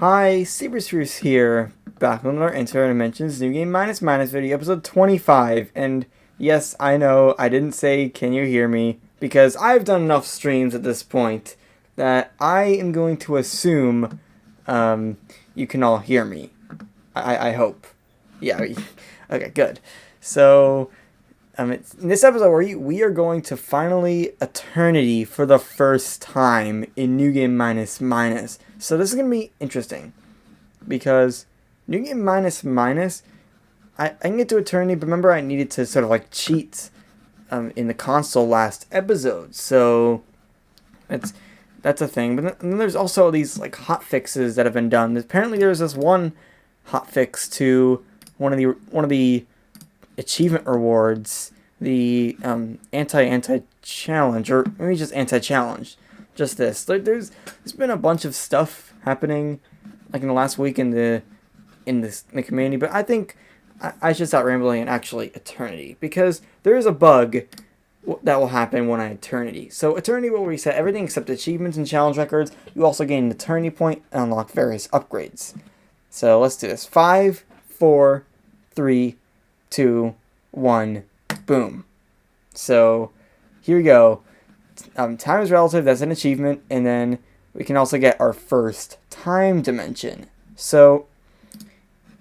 Hi, Cyberspruce here, back on our Antimatter Dimensions New Game Minus Minus video, episode 25, and yes, I know, I didn't say can you hear me, because I've done enough streams at this point that I am going to assume you can all hear me. I hope. Yeah, okay, good. So, in this episode, we are going to finally Eternity for the first time in New Game Minus Minus. So this is going to be interesting, because New Game Minus Minus, I can get to Eternity, but remember I needed to sort of like cheat in the console last episode, so that's a thing. But then there's also these like hot fixes that have been done. Apparently there's this one hot fix to one of the achievement rewards, the anti challenge, or maybe just anti challenge. Just this. There's been a bunch of stuff happening, like in the last week in the community, but I think I should stop rambling and actually Eternity, because there is a bug that will happen when I Eternity. So Eternity will reset everything except achievements and challenge records. You also gain an Eternity point and unlock various upgrades. So let's do this. 5, 4, 3, 2, 1, boom. So here we go. Time is relative, that's an achievement, and then we can also get our first time dimension. So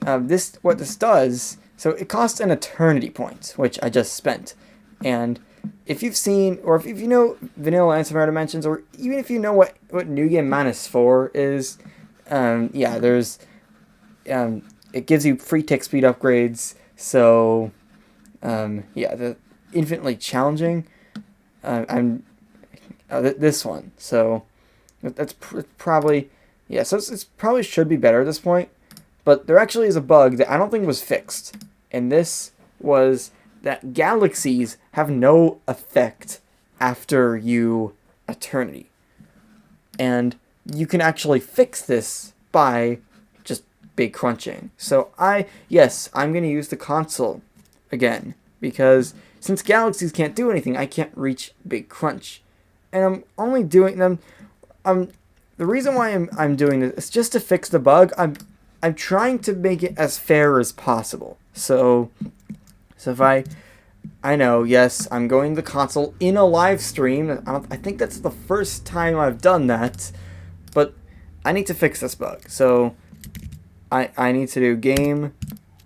what this does, so it costs an eternity point, which I just spent. And if you've seen, or if you know vanilla Antimatter Dimensions, or even if you know what New Game Minus 4 is, yeah, there's it gives you free tick speed upgrades. So yeah, the infinitely challenging, this one. So that's probably, yeah, so it's probably should be better at this point. But there actually is a bug that I don't think was fixed, and this was that galaxies have no effect after you Eternity. And you can actually fix this by just big crunching. So I'm going to use the console again, because since galaxies can't do anything, I can't reach big crunch. And I'm only doing them. The reason why I'm doing this is just to fix the bug. I'm trying to make it as fair as possible. So if I know, yes, I'm going to the console in a live stream. I think that's the first time I've done that, but I need to fix this bug. So I need to do game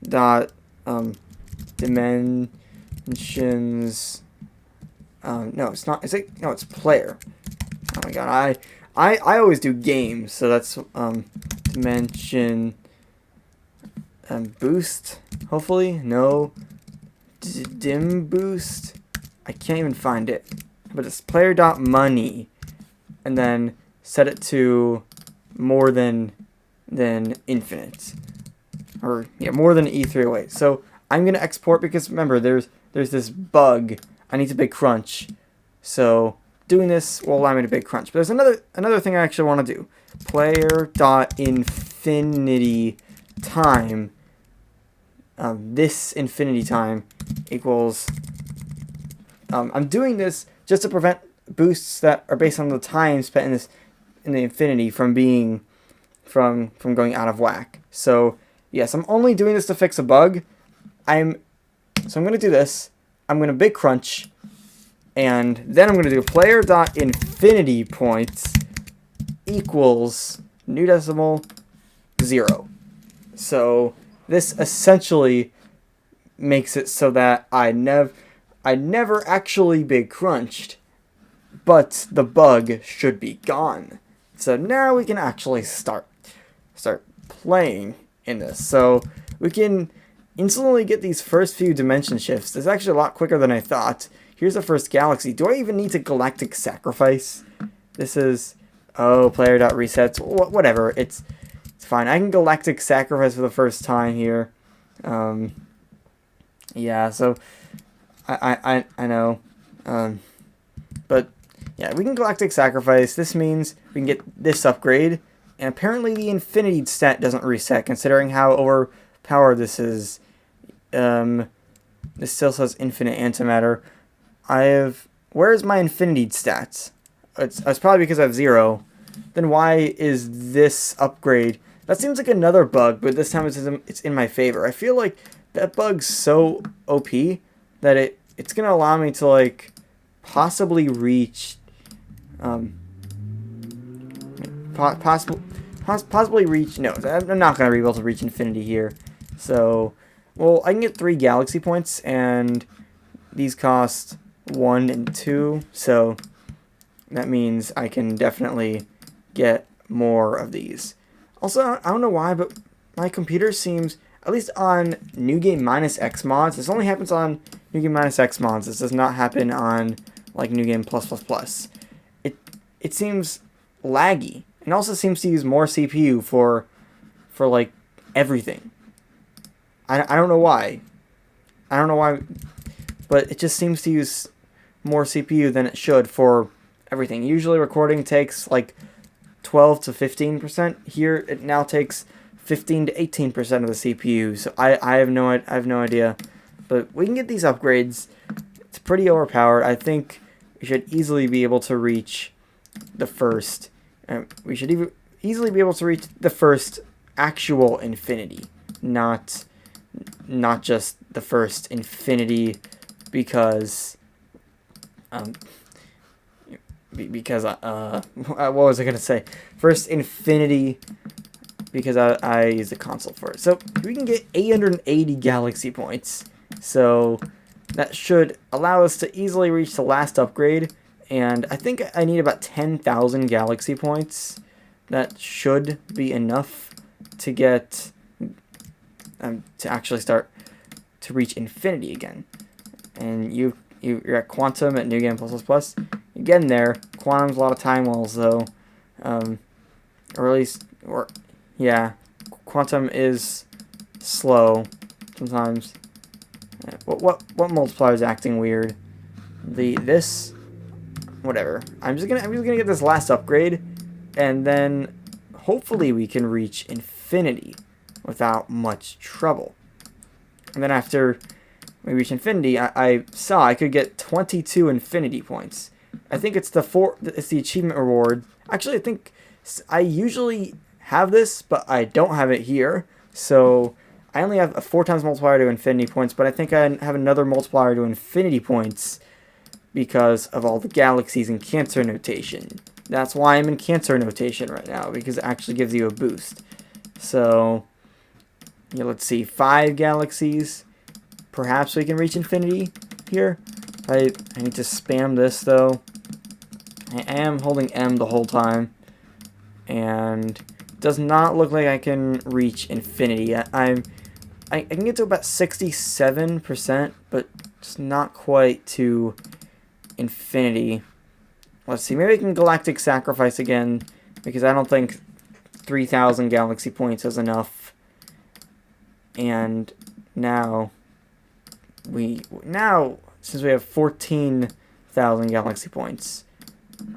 dot dimensions. No, it's not. No, it's player. Oh my god, I always do games, so that's dimension boost. Hopefully, no dim boost. I can't even find it, but it's player dot money, and then set it to more than infinite, or yeah, more than E308. So I'm gonna export, because remember there's this bug. I need to big crunch, so doing this will allow me to big crunch. But there's another thing I actually want to do. Player dot infinity time. This infinity time equals. I'm doing this just to prevent boosts that are based on the time spent in the infinity from going out of whack. So yes, I'm only doing this to fix a bug. I'm going to do this. I'm going to big crunch, and then I'm going to do player.infinity points equals new decimal 0. So this essentially makes it so that I never actually big crunched, but the bug should be gone. So now we can actually start playing in this. So we can instantly get these first few dimension shifts. It's actually a lot quicker than I thought. Here's the first galaxy. Do I even need to galactic sacrifice? This is, player.resets. Whatever. It's fine. I can galactic sacrifice for the first time here. Yeah, so I know. But yeah, we can galactic sacrifice. This means we can get this upgrade. And apparently the infinity stat doesn't reset, considering how overpowered this is. This still says infinite antimatter. Where's my infinity stats? It's probably because I have 0. Then why is this upgrade That seems like another bug, but this time it's in my favor. I feel like that bug's so OP that it's gonna allow me to like possibly reach possibly reach. No, I'm not gonna be able to reach infinity here. So, well, I can get 3 galaxy points, and these cost 1 and 2. So that means I can definitely get more of these. Also, I don't know why, but my computer seems, at least on New Game minus X mods, this only happens on New Game minus X mods. This does not happen on like New Game plus plus plus. It seems laggy, and also seems to use more CPU for like everything. I don't know why. I don't know why, but it just seems to use more CPU than it should for everything. Usually recording takes like 12 to 15%. Here it now takes 15 to 18% of the CPU. So I have no idea, but we can get these upgrades. It's pretty overpowered. I think we should easily be able to reach the first. We should easily be able to reach the first actual infinity, not just the first infinity because what was I gonna say? First infinity because I use the console for it. So we can get 880 galaxy points. So that should allow us to easily reach the last upgrade. And I think I need about 10,000 galaxy points. That should be enough to get to actually start to reach infinity again. And you're at Quantum at New Game plus plus plus. You're getting there. Quantum's a lot of time wells though, yeah, Quantum is slow sometimes. What multiplier is acting weird? This. Whatever. I'm just gonna get this last upgrade, and then hopefully we can reach infinity without much trouble. And then after we reach infinity, I saw I could get 22 infinity points. I think it's the achievement reward. Actually, I think I usually have this, but I don't have it here. So I only have a 4 times multiplier to infinity points, but I think I have another multiplier to infinity points because of all the galaxies in Cancer notation. That's why I'm in Cancer notation right now, because it actually gives you a boost. So, yeah, let's see, 5 galaxies. Perhaps we can reach infinity here. I need to spam this, though. I am holding M the whole time. And it does not look like I can reach infinity. I can get to about 67%, but just not quite to infinity. Let's see, maybe I can Galactic Sacrifice again, because I don't think 3,000 galaxy points is enough. And now since we have 14,000 galaxy points,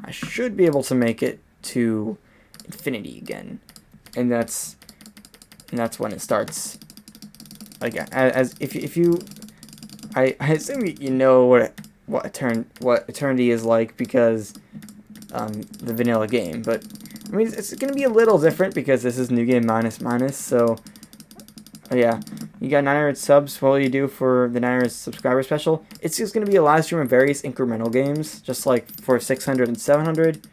I should be able to make it to infinity again. And that's when it starts. Like, I assume you know what eternity is like, because the vanilla game, but I mean it's gonna be a little different because this is New Game minus. So yeah, you got 900 subs. What will you do for the 900 subscriber special? It's just gonna be a live stream of various incremental games, just like for 600 and 700.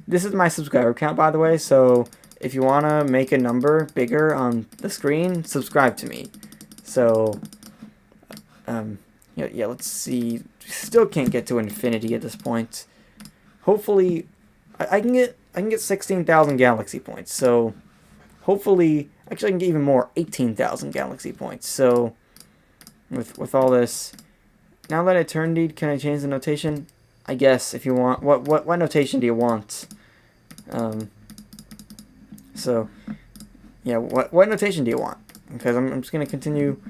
This is my subscriber count, by the way, so if you wanna make a number bigger on the screen, subscribe to me. So yeah, let's see. Still can't get to infinity at this point. Hopefully, I can get 16,000 galaxy points. So hopefully, actually I can get even more, 18,000 galaxy points. So with all this, now that eternity, can I change the notation? I guess if you want. What notation do you want? So yeah, what notation do you want? Because I'm just gonna continue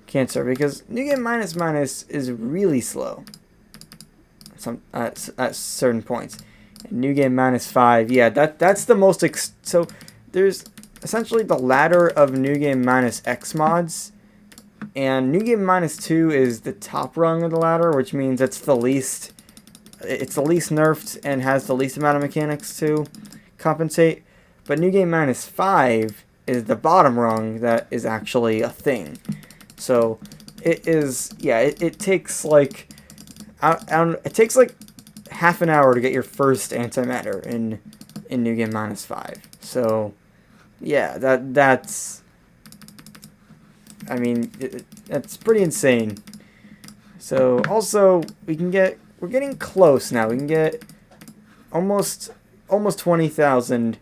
Cancer, because New Game minus is really slow. At certain points. And New Game -5, yeah, that's the most. So there's essentially the ladder of New Game minus X mods, and New Game -2 is the top rung of the ladder, which means it's the least nerfed and has the least amount of mechanics to compensate. But New Game -5 is the bottom rung that is actually a thing. So it is, yeah, it takes like, it takes like half an hour to get your first antimatter in New Game Minus 5. So yeah, that's, I mean, that's pretty insane. So also we're getting close now. We can get almost 20,000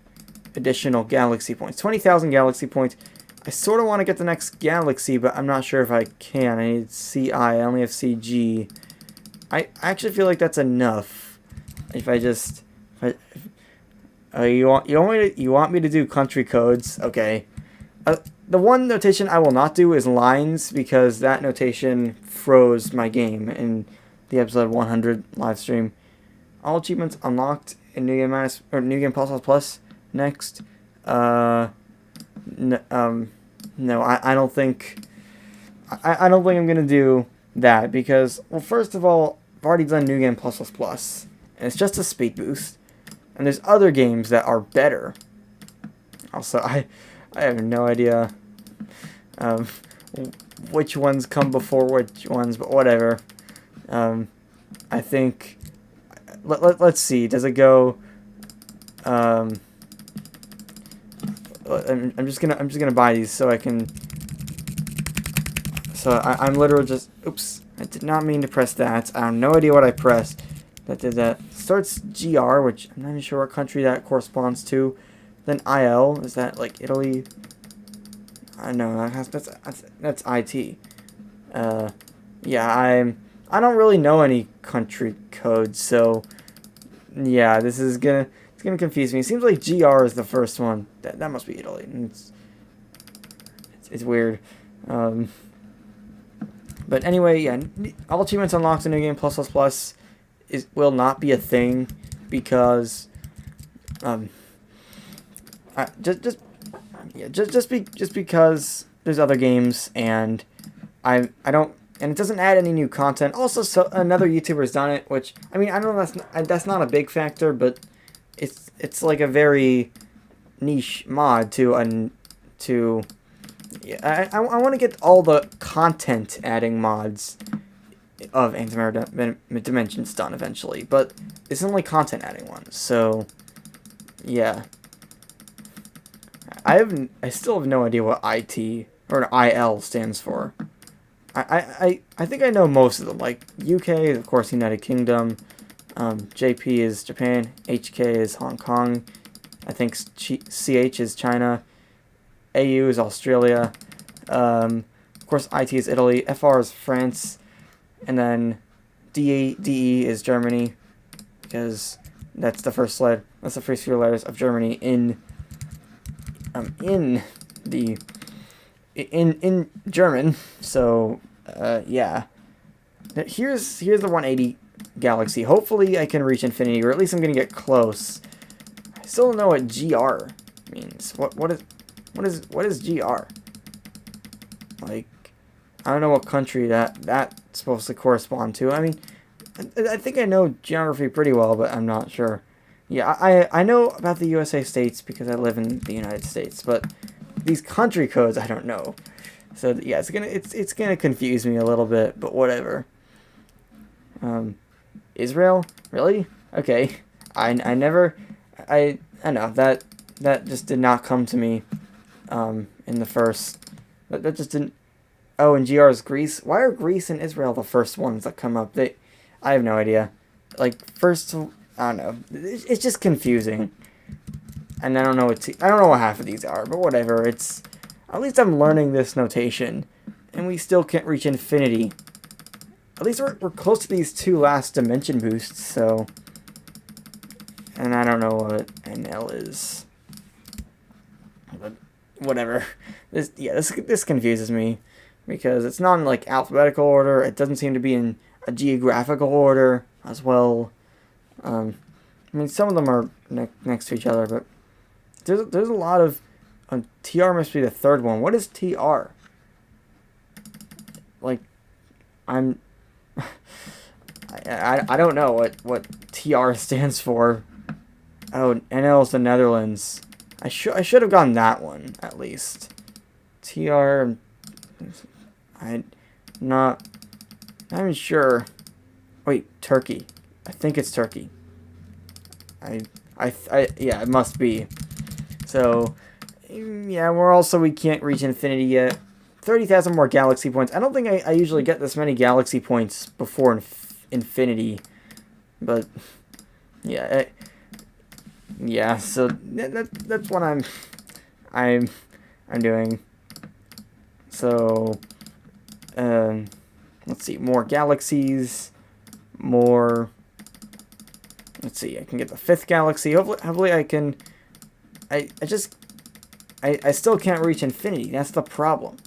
additional galaxy points. 20,000 galaxy points. I sort of want to get the next galaxy, but I'm not sure if I can. I need CI. I only have CG. I actually feel like that's enough. If I just, you want me to do country codes? Okay. The one notation I will not do is lines, because that notation froze my game in the episode 100 live stream. All achievements unlocked in New Game Minus or New Game Plus Plus. Next, no, I don't think I don't think I'm gonna do that, because, well, first of all, I've already done New Game Plus Plus, and it's just a speed boost, and there's other games that are better. Also, I have no idea which ones come before which ones, but whatever. I think let's see. Does it go? I'm just gonna buy these so I can. So I'm literally just. Oops! I did not mean to press that. I have no idea what I pressed. That did that. Starts GR, which I'm not even sure what country that corresponds to. Then IL, is that like Italy? I know that's IT. Yeah, I don't really know any country codes, so yeah, it's gonna confuse me. It seems like GR is the first one. That must be Italy. It's weird. But anyway, yeah, all achievements unlocked in New Game Plus will not be a thing, because just because there's other games, and I don't, and it doesn't add any new content. Also, so another YouTuber's done it, which, I mean, I don't know, that's not a big factor, but it's like a very niche mod to yeah, I want to get all the content adding mods of Antimatter Dimensions done eventually, but it's only content adding ones, so yeah. I still have no idea what IT or IL stands for. I think I know most of them. Like UK, of course, United Kingdom. JP is Japan. HK is Hong Kong. I think CH is China. AU is Australia. Of course, IT is Italy. FR is France. And then DE is Germany, because that's the first letter. That's the first few letters of Germany in German. So yeah, here's the 180 galaxy. Hopefully I can reach infinity, or at least I'm gonna get close. I still don't know what GR means. What is GR? Like, I don't know what country that's supposed to correspond to. I mean, I think I know geography pretty well, but I'm not sure. Yeah, I know about the USA states because I live in the United States, but these country codes I don't know. So yeah, it's gonna confuse me a little bit, but whatever. Israel? Really? Okay. I know that just did not come to me in the first. That just didn't. Oh, and GR is Greece. Why are Greece and Israel the first ones that come up? I have no idea. Like, first, I don't know. It's just confusing. And I don't know what half of these are, but whatever. It's, at least I'm learning this notation, and we still can't reach infinity. At least we're close to these two last dimension boosts, so. And I don't know what NL is. But whatever. This confuses me, because it's not in like alphabetical order. It doesn't seem to be in a geographical order as well. I mean, some of them are next to each other, but there's a lot of. TR must be the third one. What is TR? Like, I don't know what TR stands for. Oh, NL is the Netherlands. I should have gotten that one at least. TR. I'm not even sure. Wait, Turkey. I think it's Turkey. Yeah, it must be. So, yeah, we can't reach infinity yet. 30,000 more galaxy points. I don't think I usually get this many galaxy points before infinity. But, yeah. Yeah, so that's what I'm doing. So, let's see, more galaxies, more. Let's see, I can get the 5th galaxy. Hopefully I can. I still can't reach infinity. That's the problem.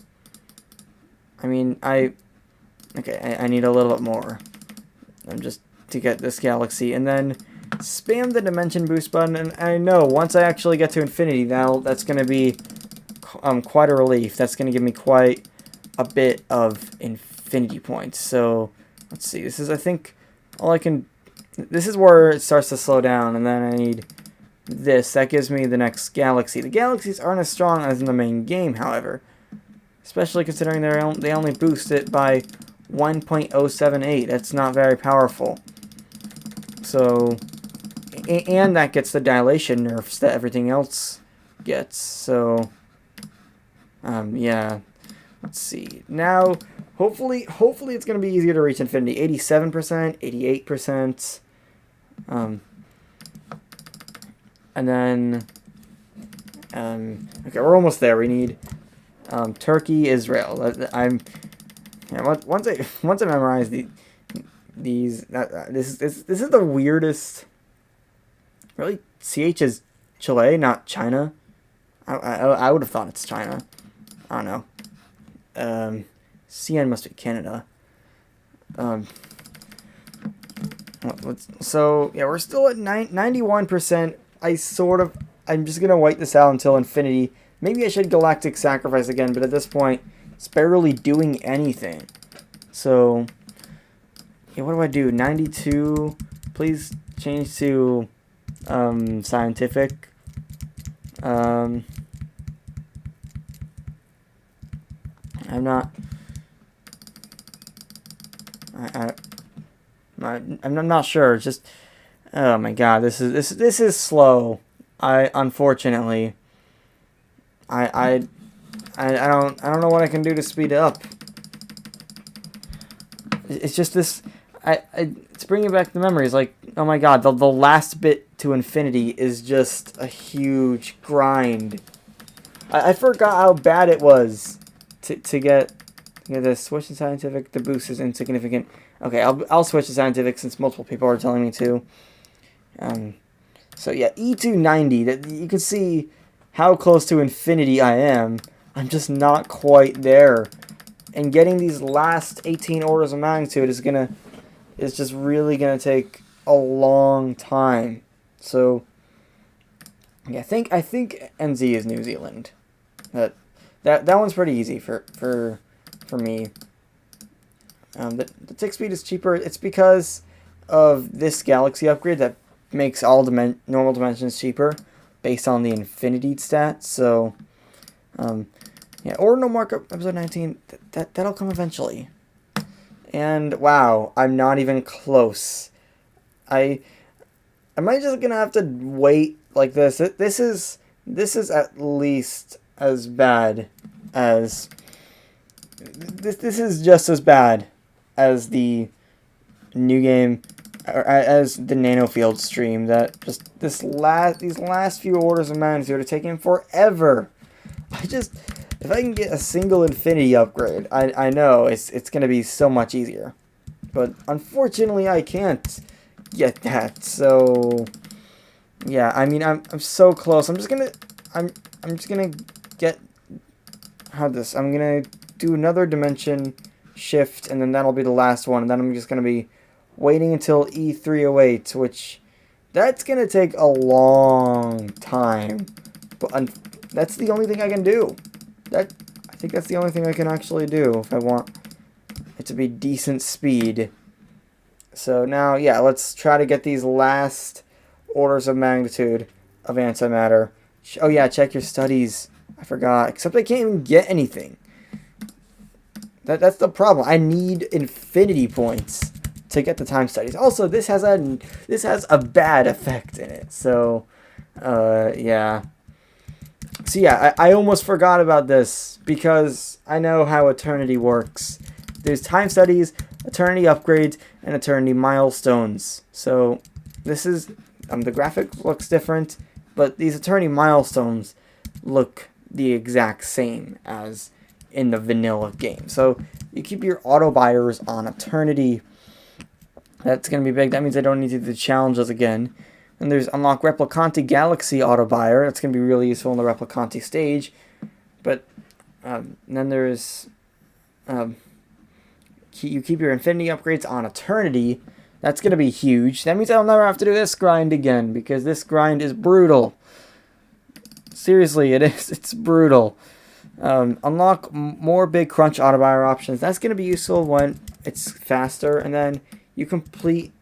I mean, okay, I need a little bit more. Just to get this galaxy, and then spam the dimension boost button. And I know once I actually get to infinity, that's gonna be quite a relief. That's gonna give me quite a bit of infinity points. So let's see. This is, I think, all I can. This is where it starts to slow down, and then I need this. That gives me the next galaxy. The galaxies aren't as strong as in the main game, however, especially considering they only boost it by 1.078. That's not very powerful. So, and that gets the dilation nerfs that everything else gets. So, yeah. Let's see. Now, hopefully it's going to be easier to reach infinity. 87%, 88%. And then, okay, we're almost there. We need Turkey, Israel. Once I memorize this is the weirdest. Really, CH is Chile, not China. I would have thought it's China. I don't know. CN must be Canada. So yeah, we're still at 91%. I'm just gonna wait this out until infinity. Maybe I should Galactic Sacrifice again, but at this point, it's barely doing anything. So, yeah, what do I do? 92. Please change to scientific. I'm not. I'm not sure. Just, oh my god, this is slow. Unfortunately. I don't know what I can do to speed it up. It's just this. It's bringing back the memories. Like, oh my god, the last bit to infinity is just a huge grind. I forgot how bad it was to get this. Switch to scientific. The boost is insignificant. Okay, I'll switch to scientific since multiple people are telling me to. So yeah, E290. That you can see how close to infinity I am. I'm just not quite there. And getting these last 18 orders of magnitude is just really gonna take a long time. So yeah, I think NZ is New Zealand. That one's pretty easy for me. The tick speed is cheaper. It's because of this galaxy upgrade that makes all normal dimensions cheaper based on the infinity stats. So, yeah, ordinal markup episode 19. That'll come eventually. And wow, I'm not even close. Am I just gonna have to wait like this? This is at least as bad as this is just as bad as the new game, or as the nanofield stream. That just these last few orders of magnitude are taking forever. If I can get a single infinity upgrade, I know it's gonna be so much easier, but unfortunately I can't get that. So yeah, I mean I'm so close. I'm just gonna get I'm gonna do another dimension shift, and then that'll be the last one, and then I'm just gonna be waiting until E308, which that's gonna take a long time, but that's the only thing I can do. I think that's the only thing I can actually do if I want it to be decent speed. So now, yeah, let's try to get these last orders of magnitude of antimatter. Oh yeah, check your studies. I forgot. Except I can't even get anything. That's the problem. I need infinity points to get the time studies. Also, this has a bad effect in it. So, yeah. So yeah, I almost forgot about this because I know how Eternity works. There's time studies, Eternity upgrades, and Eternity milestones. So this is the graphic looks different, but these Eternity milestones look the exact same as in the vanilla game. So you keep your auto buyers on Eternity. That's gonna be big. That means I don't need to do the challenges again. And there's unlock Replicanti Galaxy auto buyer. That's going to be really useful in the Replicanti stage. But then there's you keep your infinity upgrades on Eternity. That's going to be huge. That means I'll never have to do this grind again because this grind is brutal. Seriously, it is. It's brutal. Unlock more big crunch auto buyer options. That's going to be useful when it's faster. And then you complete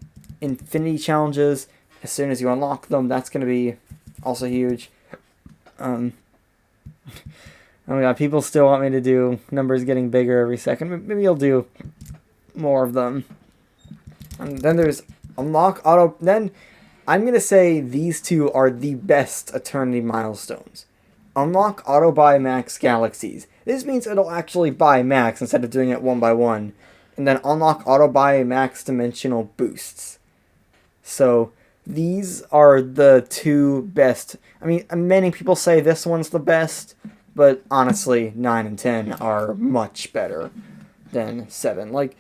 infinity challenges as soon as you unlock them. That's going to be also huge. Oh my god, people still want me to do numbers getting bigger every second. Maybe I'll do more of them. And then there's unlock auto. Then I'm going to say these two are the best Eternity milestones. Unlock auto buy max galaxies. This means it'll actually buy max instead of doing it one by one. And then unlock auto buy max dimensional boosts. So these are the two best. I mean, many people say this one's the best, but honestly, 9 and 10 are much better than 7. Like,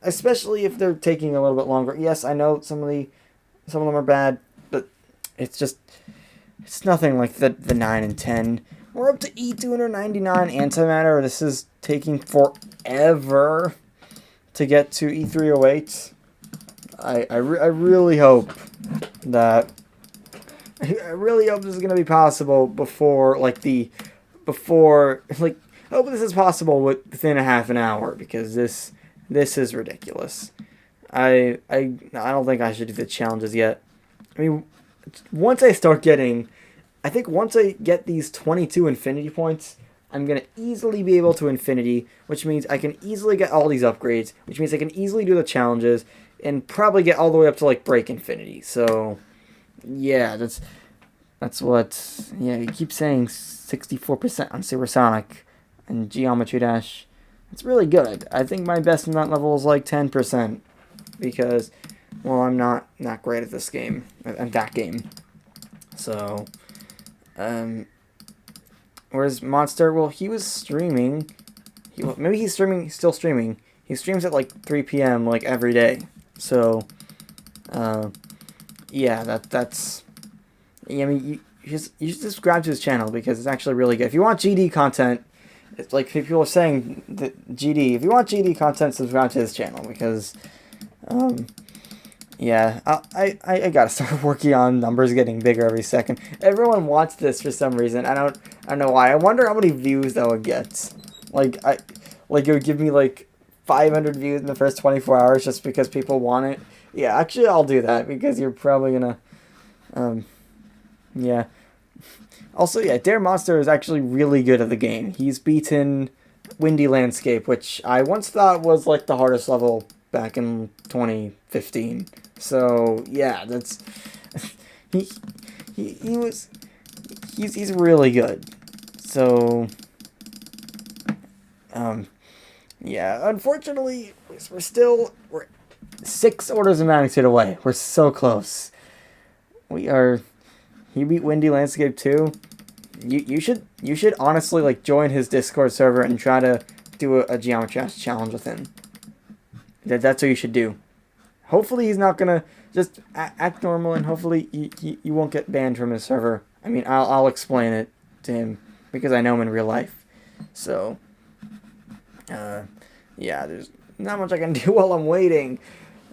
especially if they're taking a little bit longer. Yes, I know some of them are bad, but it's nothing like the 9 and 10. We're up to E299 Antimatter. This is taking forever to get to E308. I really hope that I really hope this is gonna be possible before I hope this is possible within a half an hour because this is ridiculous. I don't think I should do the challenges yet. I mean, once I get these 22 infinity points, I'm going to easily be able to infinity, which means I can easily get all these upgrades, which means I can easily do the challenges, and probably get all the way up to, like, break infinity. So, yeah, that's what, yeah, you keep saying 64% on Supersonic and Geometry Dash. It's really good. I think my best in that level is, like, 10%, because, well, I'm not great at this game, at that game. So, whereas Monster, well, he was streaming. Maybe he's still streaming. He streams at like 3 p.m. like every day. So, yeah, that's. I mean, you should subscribe to his channel because it's actually really good. If you want GD content, it's like people are saying that GD. If you want GD content, subscribe to his channel because, yeah, I gotta start working on numbers getting bigger every second. Everyone wants this for some reason. I don't know why. I wonder how many views that would get. It would give me like 500 views in the first 24 hours just because people want it. Yeah, actually I'll do that because you're probably gonna, yeah. Also, yeah, Dare Monster is actually really good at the game. He's beaten Windy Landscape, which I once thought was like the hardest level back in 2015. So yeah, that's he's really good. So yeah, unfortunately we're 6 orders of magnitude away. We're so close. He beat Windy Landscape too. You should honestly like join his Discord server and try to do a Geometry Dash challenge with him. That's what you should do. Hopefully he's not gonna just act normal, and hopefully you won't get banned from his server. I mean, I'll explain it to him because I know him in real life. So, yeah, there's not much I can do while I'm waiting.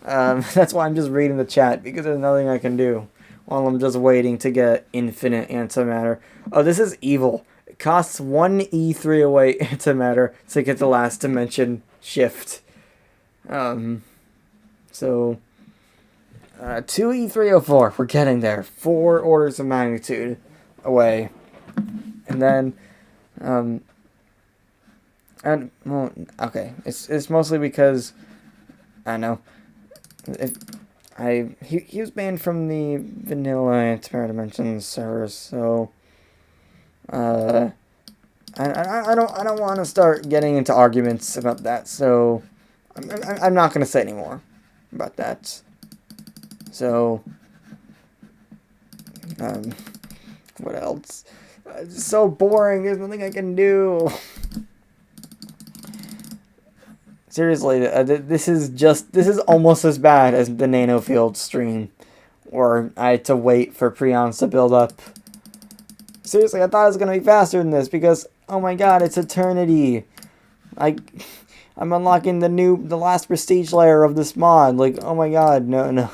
That's why I'm just reading the chat because there's nothing I can do while I'm just waiting to get infinite antimatter. Oh, this is evil. It costs 1 E308 antimatter to get the last dimension shift. So 2 E304, we're getting there. 4 orders of magnitude away. And then, and well, okay, it's mostly because I don't know if he was banned from the vanilla Antimatter Dimensions servers, so I don't want to start getting into arguments about that, so I'm not going to say any more about that. So, what else? It's so boring. There's nothing I can do. Seriously, this is almost as bad as the Nanofield stream, where I had to wait for preons to build up. Seriously, I thought it was gonna be faster than this because, oh my god, it's eternity. I'm unlocking the last prestige layer of this mod. Like, oh my god, no,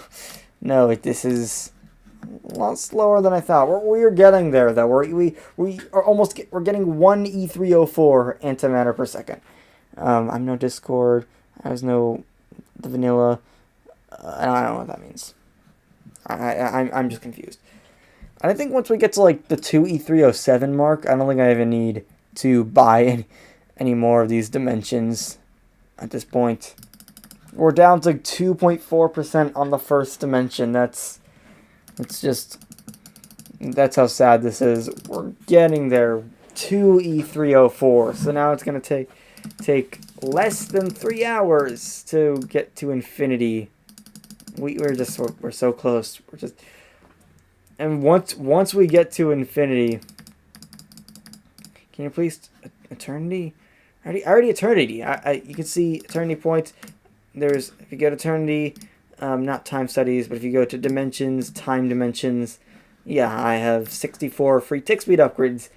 this is a lot slower than I thought. We're getting there though. We're getting 1 E304 antimatter per second. I'm no Discord. I was no the vanilla. I don't know what that means. I'm just confused. And I think once we get to like the 2 E307 mark, I don't think I even need to buy any more of these dimensions at this point. We're down to 2.4% on the first dimension. That's how sad this is. We're getting there. 2 E304. So now it's gonna take less than 3 hours to get to infinity. We're so close. And once we get to infinity, can you please eternity? I already eternity. You can see eternity points. If you go to eternity, not time studies, but if you go to dimensions, time dimensions, yeah, I have 64 free tick speed upgrades.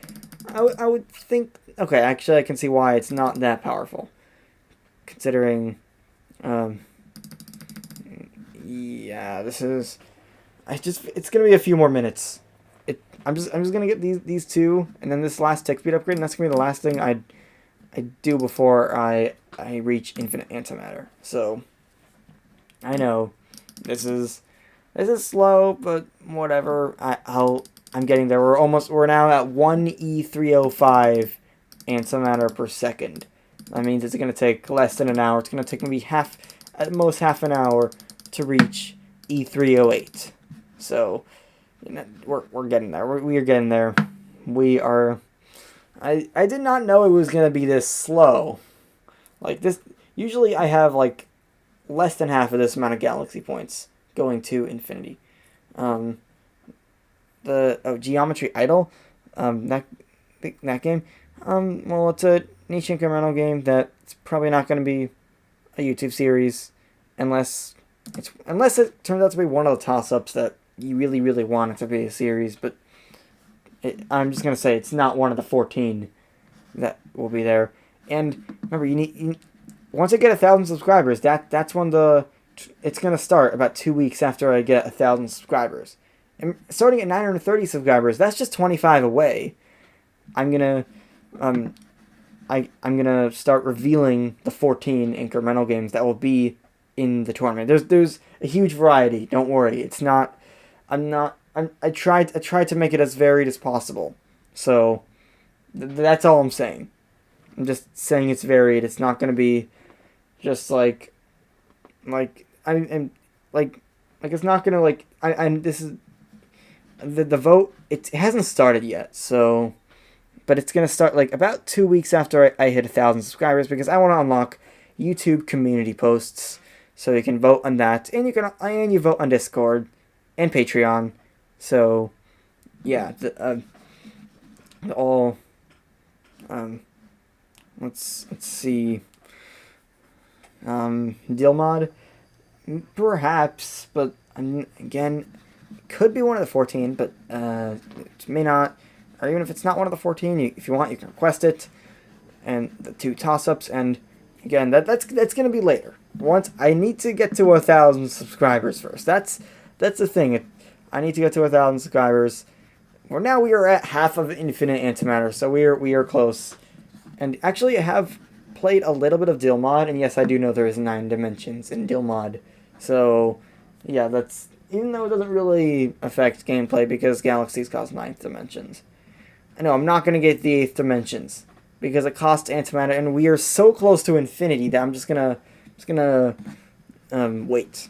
I would think, okay, actually I can see why it's not that powerful, considering, yeah, it's gonna be a few more minutes. I'm just gonna get these two, and then this last tick speed upgrade, and that's gonna be the last thing I do before I reach infinite antimatter. So I know this is slow, but whatever. I'm getting there. We're now at 1 E305 antimatter per second. That means it's gonna take less than an hour. It's gonna take maybe at most half an hour to reach E308. So, we're getting there. We are getting there. We are. I did not know it was gonna be this slow. Like this. Usually, I have like less than half of this amount of galaxy points going to infinity. Geometry Idol. That game. Well, it's a niche incremental game that's probably not going to be a YouTube series unless it turns out to be one of the toss-ups that you really, really want it to be a series, but I'm just going to say it's not one of the 14 that will be there. And remember, once I get 1,000 subscribers, that's when it's going to start about 2 weeks after I get 1,000 subscribers. And starting at 930 subscribers, that's just 25 away. I'm going to I'm gonna start revealing the 14 incremental games that will be in the tournament. There's a huge variety. Don't worry. It's not. I tried to make it as varied as possible. So that's all I'm saying. I'm just saying it's varied. It's not gonna be just like it's not gonna this is the vote. It hasn't started yet. So. But it's going to start like about 2 weeks after I hit 1,000 subscribers because I want to unlock YouTube community posts so you can vote on that, and you vote on Discord and Patreon. So yeah, let's see. Deal mod, perhaps, but again, could be one of the 14, but it may not. Or even if it's not one of the 14, if you want, you can request it. And the 2 toss-ups, and again, that's going to be later. Once I need to get to 1,000 subscribers first. That's the thing. I need to get to 1,000 subscribers. Well, now we are at half of Infinite Antimatter, so we are close. And actually, I have played a little bit of Deal mod, and yes, I do know there is 9 dimensions in Deal mod. So yeah, even though it doesn't really affect gameplay because galaxies cause 9 dimensions. No, I'm not going to get the 8th dimensions because it costs antimatter, and we are so close to infinity that I'm just gonna wait.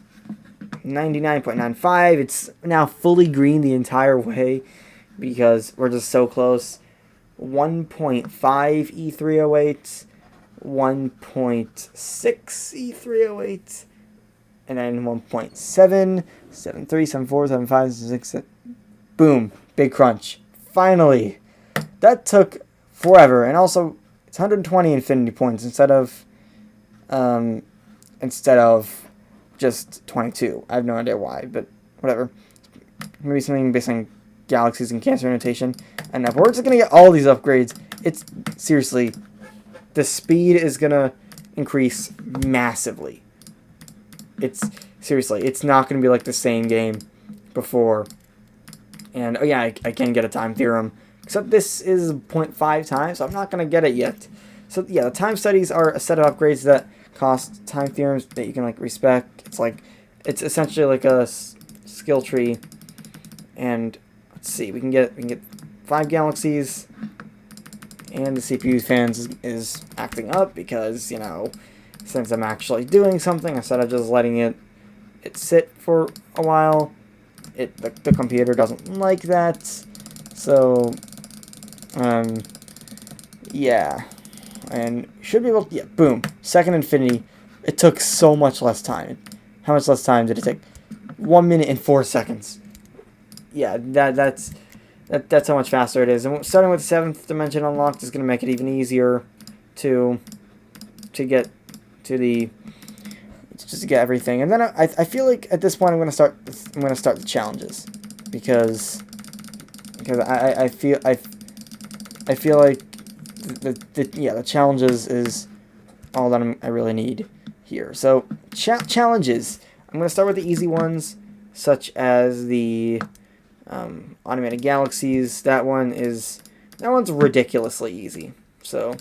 99.95. It's now fully green the entire way because we're just so close. 1.5 E308, 1.6 E308, and then 1.7, 7.3, 7.4, 7.5, 7.6. Boom! Big crunch. Finally! That took forever, and also it's 120 infinity points instead of just 22. I have no idea why, but whatever. Maybe something based on galaxies and cancer notation. And if we're just gonna get all these upgrades, it's seriously, the speed is gonna increase massively. It's seriously, it's not gonna be like the same game before. And oh yeah, I can get a time theorem. Except this is 0.5 times, so I'm not going to get it yet. So yeah, the time studies are a set of upgrades that cost time theorems that you can like respec. It's essentially like a skill tree. And let's see, we can get 5 galaxies, and the CPU fans is acting up because, you know, since I'm actually doing something instead of just letting it sit for a while, the computer doesn't like that. So yeah, and should be able to, yeah, boom, second infinity. It took so much less time. How much less time did it take? 1 minute and 4 seconds. Yeah, that's how much faster it is. And starting with the 7th dimension unlocked is going to make it even easier to get to get everything. And then I feel like at this point I'm going to start the challenges because I feel like the challenges is all that I really need here. So challenges. I'm going to start with the easy ones, such as the automated galaxies. That one's ridiculously easy. So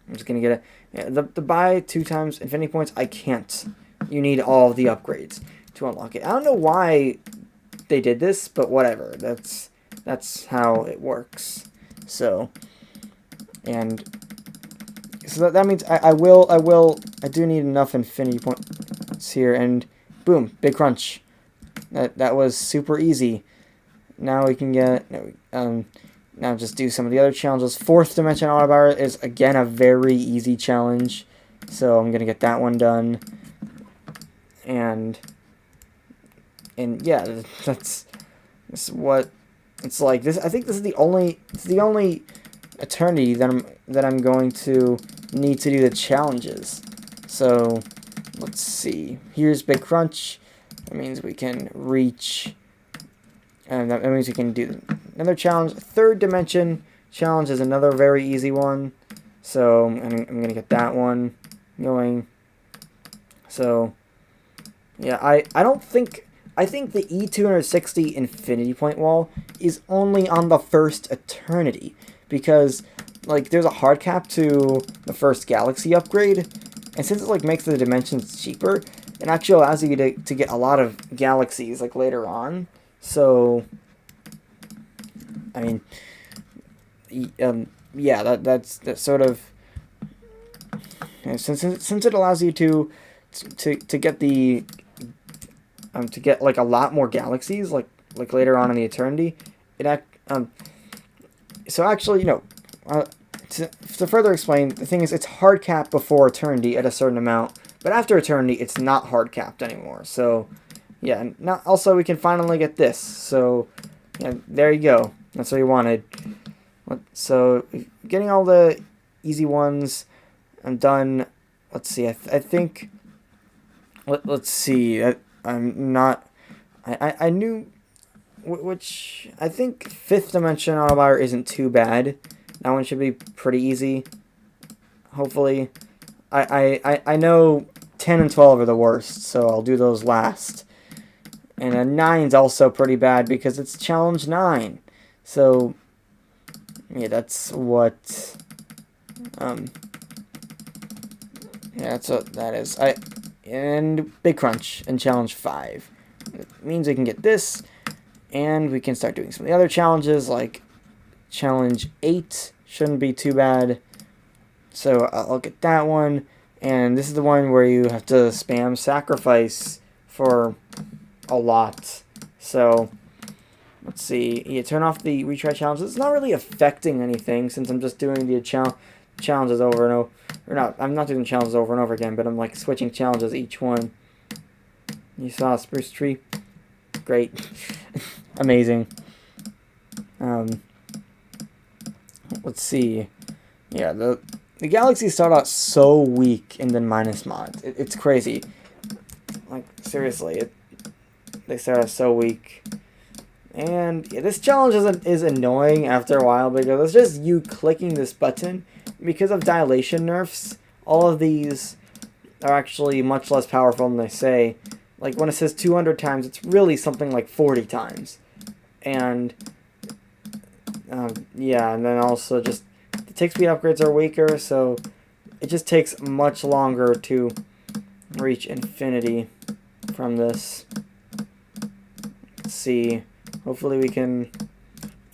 I'm just going to get it. Yeah, the buy 2 times infinity points, I can't. You need all the upgrades to unlock it. I don't know why they did this, but whatever. That's how it works. So, and so that means I do need enough infinity points here, and boom, big crunch. That was super easy. Now we can get now just do some of the other challenges. 4th dimension autobar is again a very easy challenge, so I'm gonna get that one done. And yeah, that's what it's like. This, I think this is the only eternity that I'm going to need to do the challenges. So let's see. Here's big crunch. That means we can reach, and that means we can do another challenge. 3rd dimension challenge is another very easy one. So I'm gonna get that one going. So yeah, I think the E260 infinity point wall is only on the first eternity, because like there's a hard cap to the first galaxy upgrade, and since it like makes the dimensions cheaper, it actually allows you to get a lot of galaxies like later on. So I mean, yeah, that's sort of, since it allows you to get the to get like a lot more galaxies like later on in the eternity. So actually, you know, to further explain, the thing is, it's hard capped before eternity at a certain amount, but after eternity it's not hard capped anymore. So yeah, and now also we can finally get this. So yeah, there you go. That's what you wanted. So getting all the easy ones, I'm done. Let's see. I think. Let's see. I'm not. I knew, which I think 5th dimension autobuyer isn't too bad. That one should be pretty easy. Hopefully, I know 10 and 12 are the worst, so I'll do those last. And a 9's also pretty bad because it's challenge 9. So yeah, that's what. Yeah, that's what that is. And big crunch in challenge 5. It means we can get this, and we can start doing some of the other challenges like challenge 8 shouldn't be too bad. So I'll get that one. And this is the one where you have to spam sacrifice for a lot. So let's see. You turn off the retry challenges. It's not really affecting anything since I'm just doing the challenges over and over. Or not, I'm not doing challenges over and over again, but I'm like switching challenges each one. You saw a spruce tree? Great. Amazing. Let's see. Yeah, the galaxies start out so weak in the minus mods. It's crazy. Like, seriously, they start out so weak. And yeah, this challenge is annoying after a while because it's just you clicking this button. Because of dilation nerfs, all of these are actually much less powerful than they say. Like, when it says 200 times, it's really something like 40 times. And, yeah, and then also just the tick speed upgrades are weaker, so it just takes much longer to reach infinity from this. Let's see. Hopefully we can...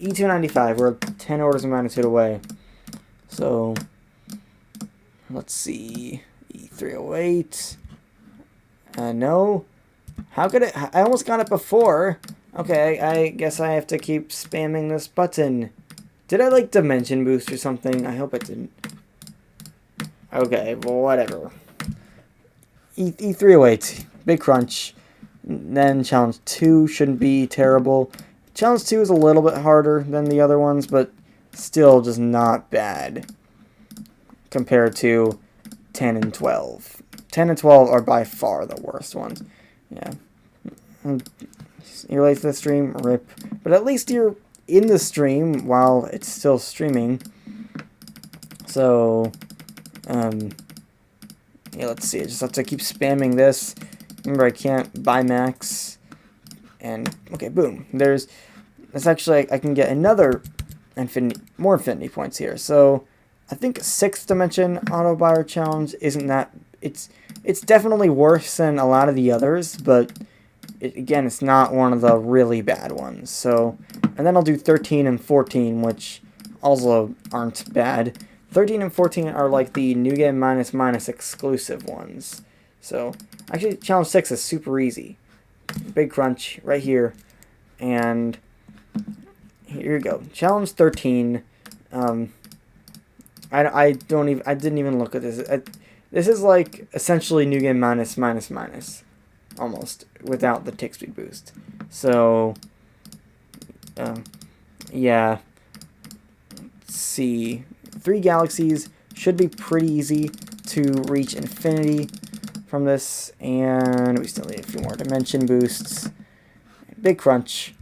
E295, we're 10 orders of magnitude away. So, let's see. E308. No. How could it... I almost got it before. Okay, I guess I have to keep spamming this button. Did I, like, dimension boost or something? I hope I didn't. Okay, well, whatever. E308. Big crunch. Then challenge 2 shouldn't be terrible. Challenge 2 is a little bit harder than the other ones, but still just not bad compared to 10 and 12. 10 and 12 are by far the worst ones. Yeah. You're late to the stream, rip. But at least you're in the stream while it's still streaming. So, yeah, let's see. I just have to keep spamming this. Remember, I can't buy max. And, okay, boom. That's actually, I can get another more infinity points here. So, I think 6th dimension auto buyer challenge isn't that... It's definitely worse than a lot of the others, but again, it's not one of the really bad ones. So, and then I'll do 13 and 14, which also aren't bad. 13 and 14 are like the New Game minus exclusive ones. So, actually, challenge 6 is super easy. Big crunch right here, and here you go. Challenge 13. I didn't even look at this. This is like essentially New Game minus, almost, without the tick speed boost. So, yeah. Let's see. 3 galaxies should be pretty easy to reach infinity from this, and we still need a few more dimension boosts. Big crunch.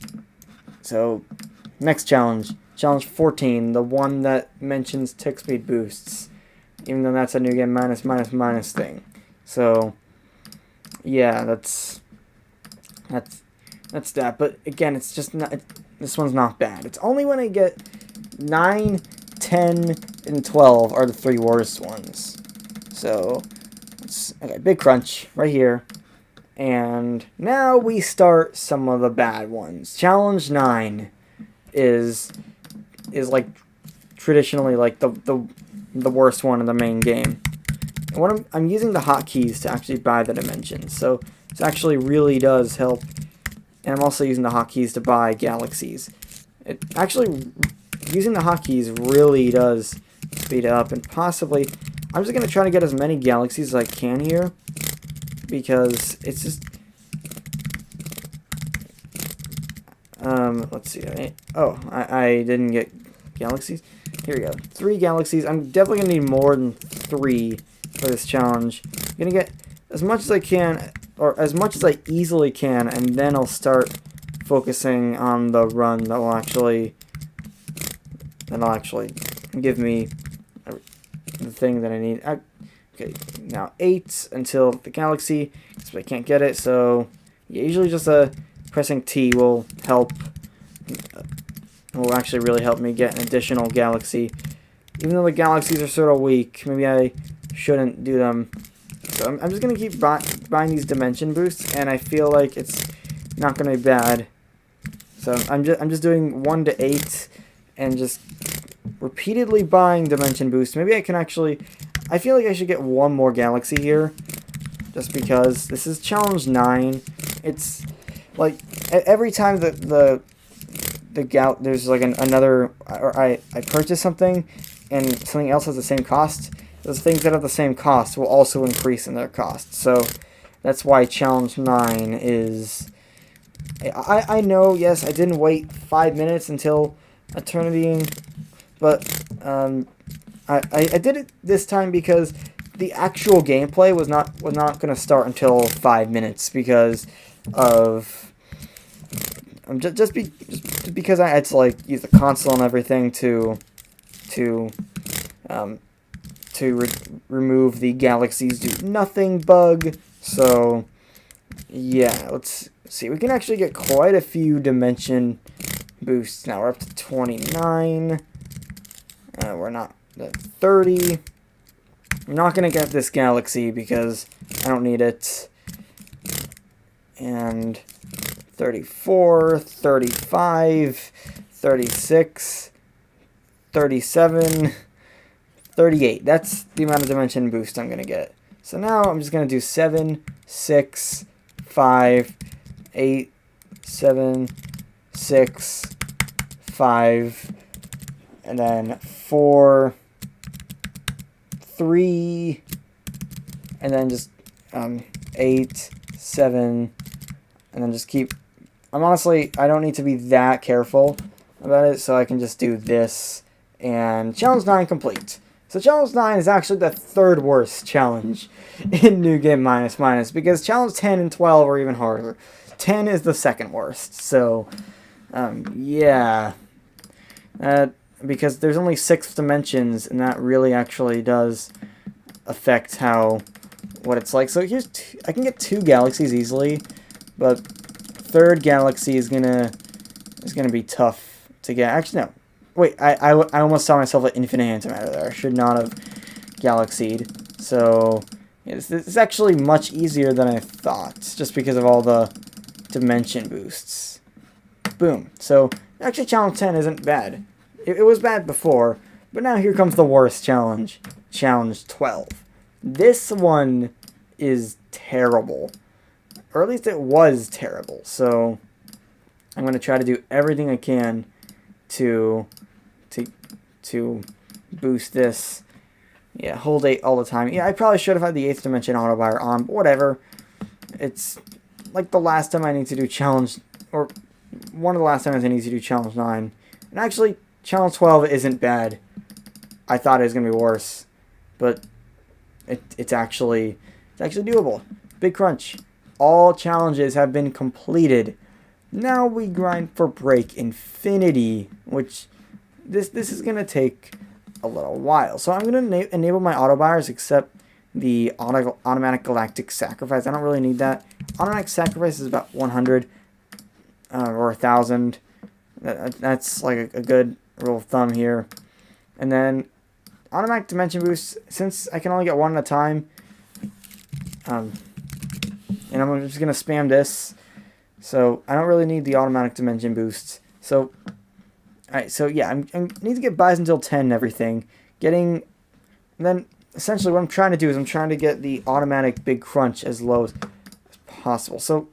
So, next challenge. Challenge 14, the one that mentions tick speed boosts. Even though that's a New Game minus thing. So, yeah, that's that. But again, it's just not... This one's not bad. It's only when I get 9, 10, and 12 are the 3 worst ones. So, okay, big crunch right here. And now we start some of the bad ones. Challenge 9 is like traditionally like the worst one in the main game. And what I'm using the hotkeys to actually buy the dimensions, so this actually really does help. And I'm also using the hotkeys to buy galaxies. It actually, using the hotkeys really does speed it up, and possibly I'm just gonna try to get as many galaxies as I can here, because it's just let's see. I didn't get galaxies. Here we go. 3 galaxies. I'm definitely gonna need more than 3 for this challenge. I'm gonna get as much as I can, or as much as I easily can, and then I'll start focusing on the run that'll actually give me the thing that I need. Okay, now 8 until the galaxy, because I can't get it. So yeah, usually just pressing T will help. Will actually really help me get an additional galaxy. Even though the galaxies are sort of weak, maybe I shouldn't do them. So I'm just going to keep buying these dimension boosts, and I feel like it's not going to be bad. So I'm just doing 1 to 8, and just repeatedly buying dimension boosts. Maybe I can actually... I feel like I should get one more galaxy here, just because this is challenge 9. It's like every time there's like another, or I purchase something and something else has the same cost, those things that have the same cost will also increase in their cost. So that's why challenge 9 is... I know, yes, I didn't wait 5 minutes until Eternity, but I did it this time because the actual gameplay was not going to start until 5 minutes because of just because I had to like use the console and everything to remove the galaxies do nothing bug. So yeah, let's see. We can actually get quite a few dimension boosts now. We're up to 29. We're not at 30. I'm not going to get this galaxy because I don't need it. And 34, 35, 36, 37, 38. That's the amount of dimension boost I'm going to get. So now I'm just going to do 7, 6, 5, 8, 7, 6, 5, and then 4, 3, and then just 8, 7, and then just keep... honestly, I don't need to be that careful about it, so I can just do this, and challenge 9 complete. So challenge 9 is actually the third worst challenge in New Game Minus Minus, because challenge 10 and 12 are even harder. 10 is the second worst, so yeah. Because there's only 6 dimensions, and that really actually does affect what it's like. So here's I can get 2 galaxies easily, but third galaxy is gonna be tough to get. Actually, no. Wait, I almost saw myself at infinite antimatter there. I should not have galaxied. So yeah, this is actually much easier than I thought, just because of all the dimension boosts. Boom. So actually, challenge 10 isn't bad. It was bad before, but now here comes the worst challenge. Challenge 12. This one is terrible. Or at least it was terrible. So I'm going to try to do everything I can to boost this. Yeah, hold 8 all the time. Yeah, I probably should have had the 8th dimension auto buyer on, but whatever. It's like the last time I need to do challenge, or one of the last times I need to do challenge 9. And actually, challenge 12 isn't bad. I thought it was going to be worse, but it's actually doable. Big crunch. All challenges have been completed. Now we grind for break infinity, which this is going to take a little while. So I'm going to enable my auto buyers, except the automatic galactic sacrifice. I don't really need that. Automatic sacrifice is about 100 or 1,000. That's like a good rule of thumb here. And then automatic dimension boost, since I can only get one at a time, and I'm just going to spam this. So I don't really need the automatic dimension boosts. So, alright, so yeah, I need to get buys until 10 and everything. And then essentially what I'm trying to do is I'm trying to get the automatic big crunch as low as possible. So,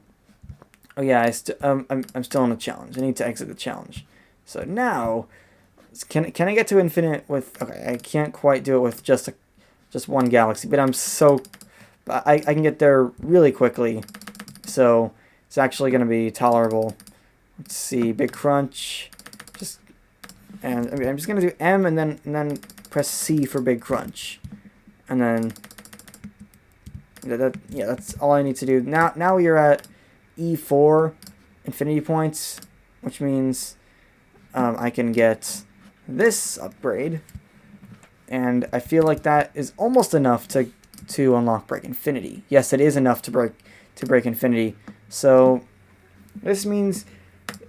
oh yeah, I'm still in the challenge. I need to exit the challenge. So now, can I get to infinite with... Okay, I can't quite do it with just one galaxy, but I can get there really quickly. So it's actually going to be tolerable. Let's see, big crunch. I'm just going to do M and then press C for big crunch. And then that's all I need to do. Now we are at E4 infinity points, which means I can get this upgrade, and I feel like that is almost enough to unlock break infinity. Yes, it is enough to break infinity. So this means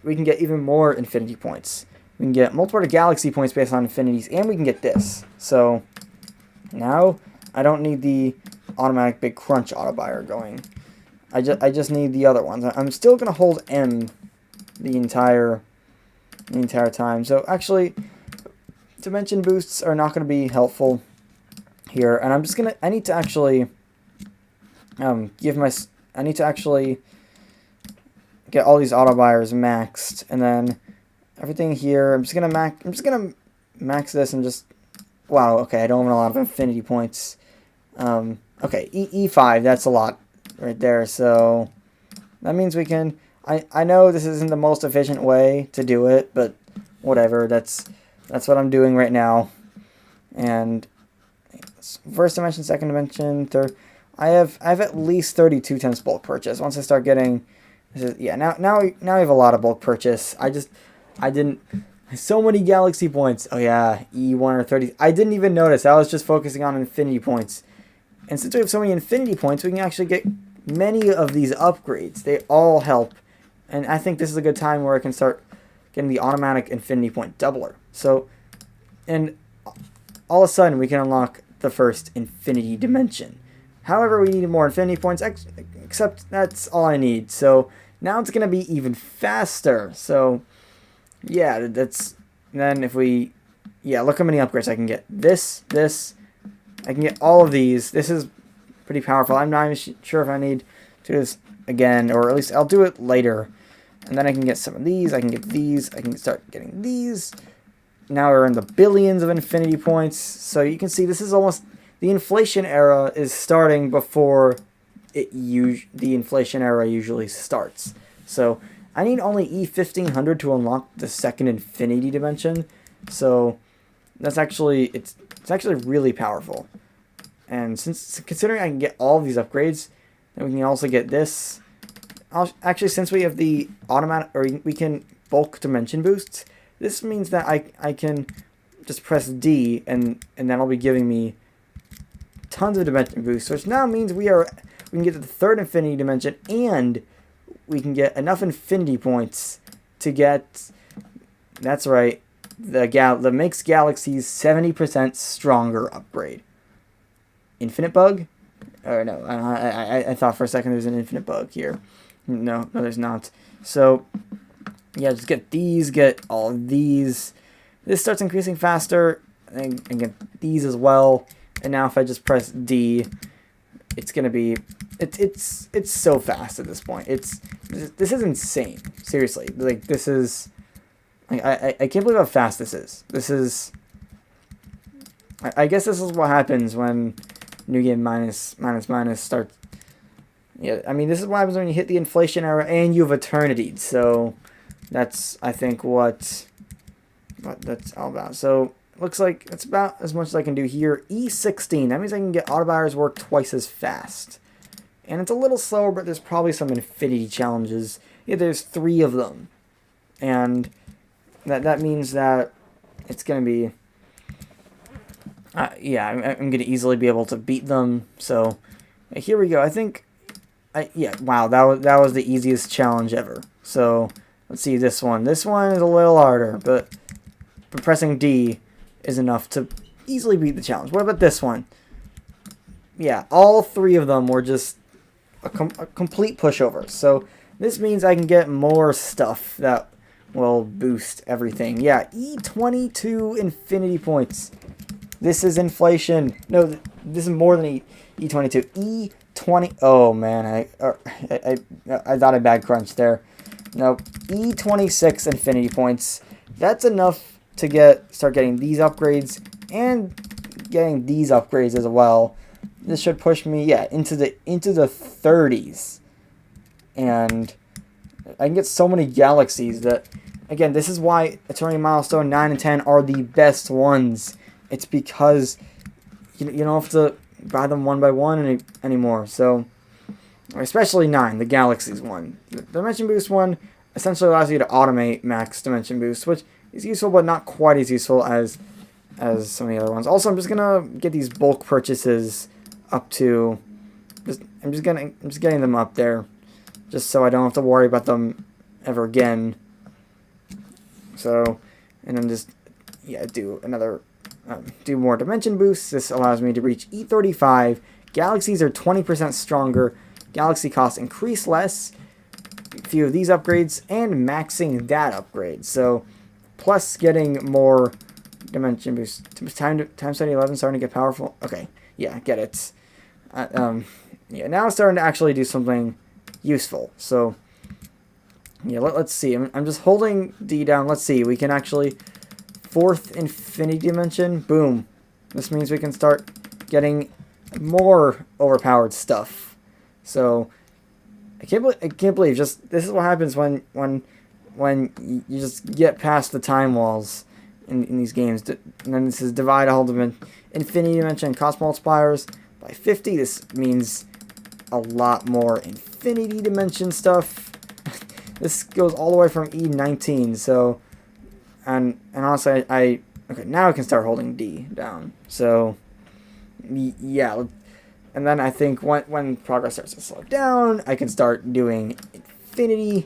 we can get even more infinity points. We can get multiple galaxy points based on infinities, and we can get this. So now I don't need the automatic big crunch auto buyer going. I just need the other ones. I'm still gonna hold M the entire the entire time. So actually, dimension boosts are not going to be helpful here, and I'm just gonna. I need to actually I need to actually get all these auto buyers maxed, and then everything here. I'm just gonna max this and just. Wow. Okay, I don't have a lot of infinity points. Okay, E5. That's a lot right there. So that means we can. I know this isn't the most efficient way to do it, but whatever. That's what I'm doing right now. And first dimension, second dimension, third. I have at least 32 times bulk purchase. Once I start getting, yeah. Now we have a lot of bulk purchase. I didn't. So many galaxy points. Oh yeah, E1 or 30. I didn't even notice. I was just focusing on infinity points. And since we have so many infinity points, we can actually get many of these upgrades. They all help. And I think this is a good time where I can start getting the automatic infinity point doubler. So, and all of a sudden we can unlock the first infinity dimension. However, we need more infinity points, except that's all I need. So now it's going to be even faster. So yeah, that's, then if we, yeah, look how many upgrades I can get. This, I can get all of these. This is pretty powerful. I'm not even sure if I need to do this again, or at least I'll do it later. And then I can get some of these. I can get these. I can start getting these. Now we're in the billions of infinity points. So you can see this is almost, the inflation era is starting before the inflation era usually starts. So I need only E1500 to unlock the second infinity dimension. So that's actually, it's actually really powerful. And considering I can get all of these upgrades, then we can also get this. Actually, since we have the automatic, or we can bulk dimension boosts, this means that I can just press D, and that'll be giving me tons of dimension boosts, which now means we can get to the third infinity dimension, and we can get enough infinity points to get, that's right, the makes galaxies 70% stronger upgrade. Infinite bug? Or no, I thought for a second there's an infinite bug here. No, there's not. So yeah, just get these, get all of these. This starts increasing faster, and get these as well. And now if I just press D, it's gonna be, it's so fast at this point. This is insane. Seriously, like this is, like I can't believe how fast this is. This is, I guess this is what happens when New Game minus starts. Yeah, I mean, this is what happens when you hit the inflation era and you have eternity. So that's, I think, what that's all about. So looks like that's about as much as I can do here. E16, that means I can get auto buyers work twice as fast. And it's a little slower, but there's probably some infinity challenges. Yeah, there's 3 of them. And that means that it's going to be, yeah, I'm going to easily be able to beat them. So here we go. I think, yeah, wow, that was the easiest challenge ever. So let's see this one. This one is a little harder, but pressing D is enough to easily beat the challenge. What about this one? Yeah, all 3 of them were just a complete pushover. So this means I can get more stuff that will boost everything. Yeah, E22 infinity points. This is inflation. No, this is more than E22. E20. Oh man, I thought I bad crunched there. No, E26 infinity points. That's enough to start getting these upgrades and getting these upgrades as well. This should push me, yeah, into the 30s, and I can get so many galaxies that, again, this is why Eternity Milestone 9 and 10 are the best ones. It's because you don't have to buy them one by one anymore. So, especially 9, the galaxies one. The Dimension Boost one essentially allows you to automate max Dimension Boost, which is useful but not quite as useful as some of the other ones. Also, I'm just gonna get these bulk purchases up to, I'm just getting them up there, just so I don't have to worry about them ever again. So, and then just, yeah, do more dimension boosts. This allows me to reach E35. Galaxies are 20% stronger. Galaxy costs increase less. A few of these upgrades and maxing that upgrade. So plus getting more dimension boost. Time study 11 starting to get powerful. Okay, yeah, get it. Yeah, now it's starting to actually do something useful. So, yeah, let's see. I'm just holding D down. Let's see. We can actually 4th infinity dimension. Boom. This means we can start getting more overpowered stuff. So, I can't believe just this is what happens when you just get past the time walls in these games. And then this is divide all the infinity dimension cost multipliers by 50. This means a lot more infinity dimension stuff. This goes all the way from E19. So, and honestly, okay, now I can start holding D down. So, yeah. And then I think when progress starts to slow down, I can start doing infinity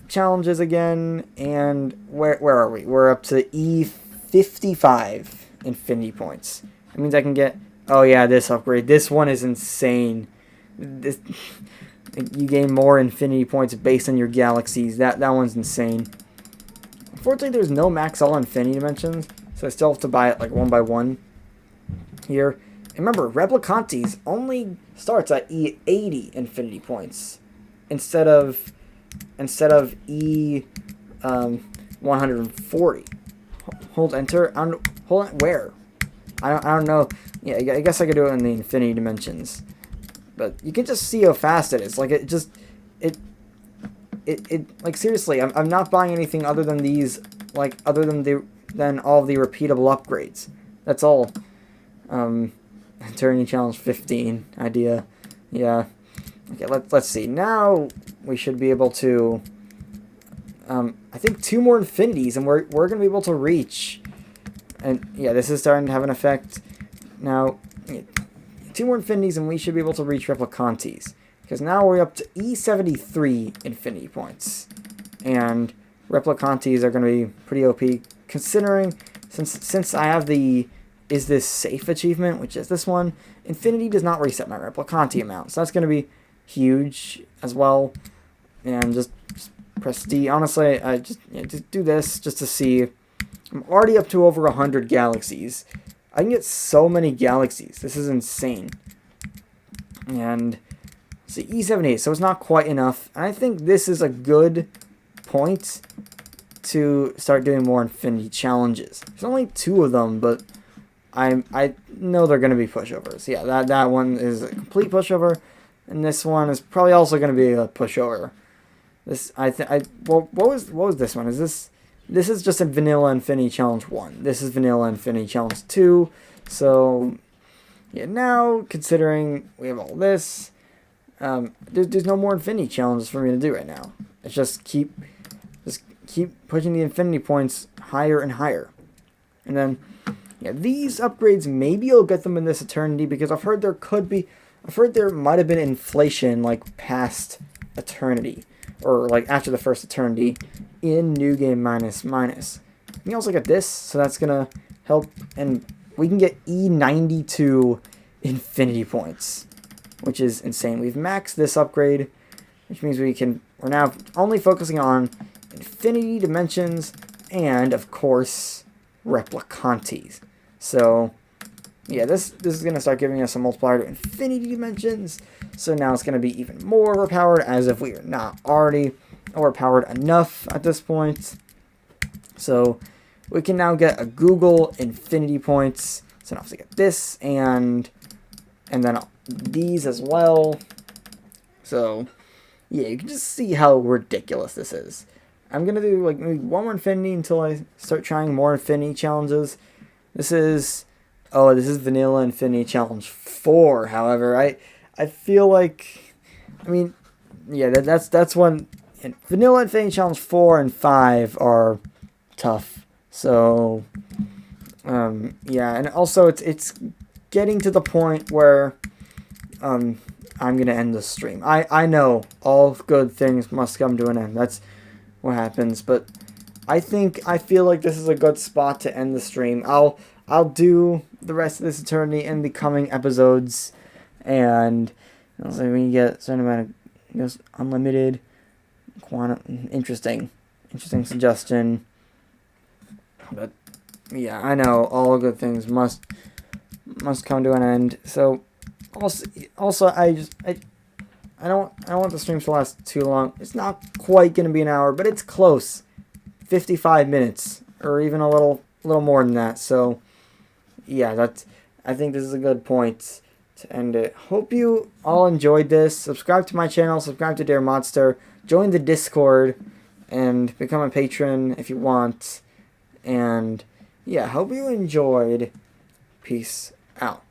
challenges again. And where are we? We're up to E55 infinity points. That means I can get, oh yeah, this upgrade. This one is insane. This, you gain more infinity points based on your galaxies. That one's insane. Unfortunately, there's no max all infinity dimensions, so I still have to buy it like one by one here. And remember, Replicantes only starts at E80 infinity points instead of E 140. Hold enter. Hold on, where? I don't know. Yeah, I guess I could do it in the infinity dimensions. But you can just see how fast it is. Like, it like, seriously, I'm not buying anything other than these, like, other than all of the repeatable upgrades. That's all. Turning challenge 15 idea. Yeah. Okay, let's see. Now we should be able to, I think 2 more infinities, and we're going to be able to reach. And yeah, this is starting to have an effect. Now, 2 more infinities, and we should be able to reach Replicantes. Because now we're up to E73 infinity points. And Replicantes are going to be pretty OP, considering, since I have the Is This Safe achievement, which is this one, Infinity does not reset my Replicante amount. So that's going to be huge as well. And just press D. Honestly, I just do this just to see. I'm already up to over 100 galaxies. I can get so many galaxies. This is insane. And see, E78, so it's not quite enough. And I think this is a good point to start doing more infinity challenges. There's only 2 of them, but I know they're going to be pushovers. Yeah, that one is a complete pushover, and this one is probably also going to be a pushover. This what was this one? This is just a vanilla infinity challenge 1. This is vanilla infinity challenge 2. So yeah, now considering we have all this, there's no more infinity challenges for me to do right now. It's just keep pushing the infinity points higher and higher, and then. Yeah, these upgrades, maybe you'll get them in this Eternity, because I've heard there might have been inflation, like, past Eternity, or, like, after the first Eternity, in New Game Minus Minus. You can also get this, so that's gonna help, and we can get E92 infinity points, which is insane. We've maxed this upgrade, which means we're now only focusing on infinity dimensions, and, of course, Replicantes. So, yeah, this is going to start giving us a multiplier to infinity dimensions. So now it's going to be even more overpowered, as if we are not already overpowered enough at this point. So we can now get a Google infinity points. So now I have to get this and then these as well. So, yeah, you can just see how ridiculous this is. I'm going to do like maybe 1 more infinity until I start trying more infinity challenges. This is Vanilla Infinity Challenge 4, however. I feel like, I mean, yeah, that's one. Vanilla Infinity Challenge 4 and 5 are tough. So, yeah, and also it's getting to the point where I'm going to end the stream. I know all good things must come to an end. That's what happens, but I feel like this is a good spot to end the stream. I'll do the rest of this Eternity in the coming episodes, and so we can get a certain amount of unlimited quantum. Interesting suggestion. But yeah, I know all good things must come to an end. So also I don't want the streams to last too long. It's not quite gonna be an hour, but it's close. 55 minutes, or even a little more than that. So yeah, I think this is a good point to end it. Hope you all enjoyed this. Subscribe to my channel, subscribe to Dare Monster, join the Discord, and become a patron if you want. And yeah, hope you enjoyed. Peace out.